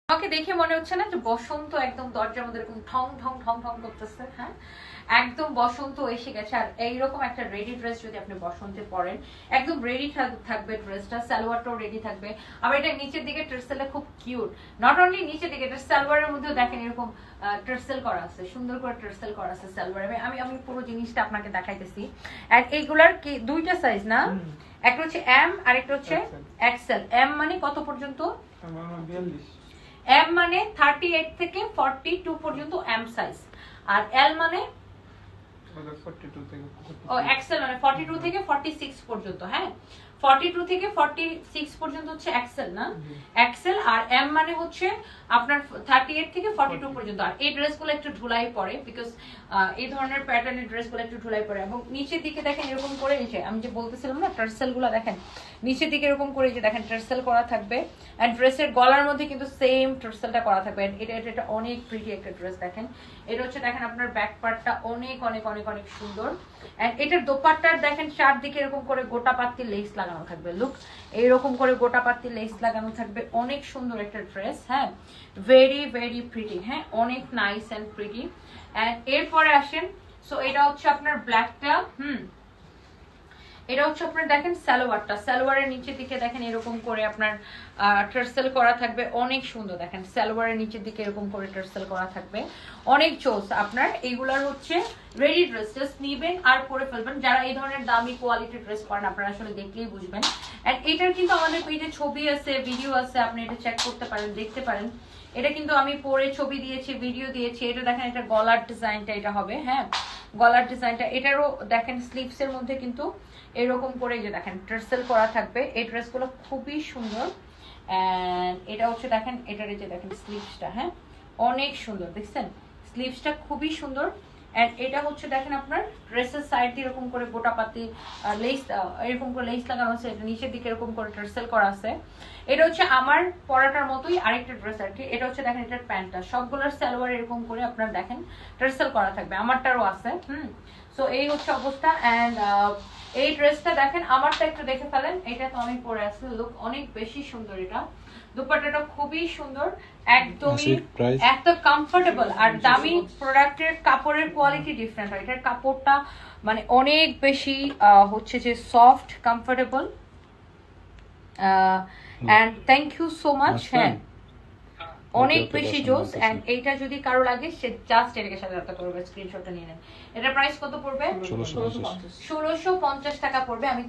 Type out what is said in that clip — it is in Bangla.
আমাকে দেখে মনে হচ্ছে না যে বসন্ত একদম দরজার মধ্যে এরকম ঠং ঠং ঠং ঠং করতেছে। হ্যাঁ, একদম বসন্ত এসে গেছে। আর এইরকম একটা রেডি ড্রেস যদি আপনি বসন্তে পরেন, একদম রেডি থাকবে ড্রেসটা, সালোয়ারটাও রেডি থাকবে। আবার এটা নিচের দিকে টার্সেলটা খুব কিউট, নট অনলি নিচের দিকে, এটা সালোয়ারের মধ্যেও দেখেন এরকম টার্সেল করা আছে, সুন্দর করে টার্সেল করা আছে সালোয়ারে। আমি আমি পুরো জিনিসটা আপনাকে দেখাইতেছি। আর এইগুলার কি দুইটা সাইজ না, একটা হচ্ছে এম আর একটা হচ্ছে এক্সেল। এম মানে কত পর্যন্ত? এম মানে 38 থেকে 42 পর্যন্ত এম সাইজ, আর এল মানে ও এক্সেল মানে 42 থেকে 46 পর্যন্ত। হ্যাঁ, 42 থেকে 46 পর্যন্ত হচ্ছে এক্সেল না, এক্সেল। আর এম মানে হচ্ছে আপনার 38 থেকে 42 পর্যন্ত। আর এই ড্রেসগুলো একটু ঢুলাই পড়ে, বিকজ এই ধরনের প্যাটার্নের ড্রেসগুলো একটু ঢুলাই পড়ে। এবং নিচের দিকে দেখেন এরকম করে, এই যে আমি যে বলতেছিলাম না টার্সেল গুলো দেখেন নিচের দিকে এরকম করে, যে দেখেন টার্সেল করা থাকবে। এন্ড ড্রেসের গলার মধ্যে কিন্তু সেম টার্সেলটা করা থাকবে। এটা অনেক প্রিটি একটা ড্রেস। দেখেন এটা হচ্ছে, দেখেন আপনার ব্যাক পার্টটা অনেক অনেক অনেক অনেক সুন্দর। এন্ড এটার দোপাট্টার দেখেন চারদিকে এরকম করে গোটা পাত্তি লেস লাগানো থাকবে। লুক, এইরকম করে গোটা পাত্তি লেস লাগানো থাকবে। অনেক সুন্দর একটা ড্রেস। হ্যাঁ, ভেরি ভেরি প্রিটি। হ্যাঁ, অনেক নাইস এন্ড প্রিটি। এন্ড এরপরে আসেন, সো এটা হচ্ছে আপনার ব্ল্যাকটা। এটা হচ্ছে আপনার দেখেন সালোয়ারটা, সালোয়ারের নিচের দিকে দেখেন এরকম করে আপনার টার্সেল করা থাকবে। অনেক সুন্দর, দেখেন সালোয়ারের নিচের দিকে এরকম করে টার্সেল করা থাকবে। অনেক চোস। আপনার এইগুলার হচ্ছে রেডি ড্রেস, জাস্ট নিবেন আর পরে ফেলবেন। যারা এই ধরনের দামি কোয়ালিটির ড্রেস করেন আপনারা আসলে দেখলেই বুঝবেন। এন্ড এটার কিন্তু আমাদের পেজে ছবি আছে, ভিডিও আছে, আপনি এটা চেক করতে পারেন, দেখতে পারেন। এটা কিন্তু আমি পরে ছবি দিয়েছি, ভিডিও দিয়েছি। এটা দেখেন, এটা গলার ডিজাইনটা এটা হবে। হ্যাঁ, গলার ডিজাইনটা। এটারও দেখেন স্লিভস এর মধ্যে কিন্তু এরকম করে যে দেখেন টার্সেল করা থাকবে। এই ড্রেসগুলো খুবই সুন্দর। এন্ড এটা হচ্ছে দেখেন, এটার যে দেখেন স্লিভসটা, হ্যাঁ অনেক সুন্দর, দেখছেন স্লিভসটা খুবই সুন্দর। এন্ড এটা হচ্ছে দেখেন আপনার ড্রেসের সাইড দিয়ে এরকম করে গোটা পাতি লেস, এরকম করে লেস লাগানো আছে। এটা নিচের দিকে এরকম করে টার্সেল করা আছে। এটা হচ্ছে আমার পরাটার মতোই আরেকটা ড্রেস আর কি। এটা হচ্ছে দেখেন এটার প্যান্টটা, সবগুলোর সালোয়ার এরকম করে আপনার দেখেন টার্সেল করা থাকবে। আমারটারও আছে। সো এই হচ্ছে অবস্থা। এন্ড এই ড্রেসটা দেখেন, আমারটা একটু দেখে ফেলেন। এটা তো আমি পরে আছি। লুক অনেক বেশি সুন্দর। এটা দুপাট্টাটা খুবই সুন্দর, একদমই এত কমফোর্টেবল। আর দামি প্রোডাক্টের কাপড়ের কোয়ালিটি ডিফারেন্ট হয়। এটার কাপড়টা মানে অনেক বেশি হচ্ছে যে soft, comfortable. And thank you so much. হ্যাঁ, অনেক বেশি জোস। এন্ড এইটা যদি কারো লাগে সে জাস্ট এটাকে সাথে সাথে করবে, স্ক্রিনশটটা নিয়ে নেন। এটার প্রাইস কত পড়বে? 1650 টাকা পড়বে। আমি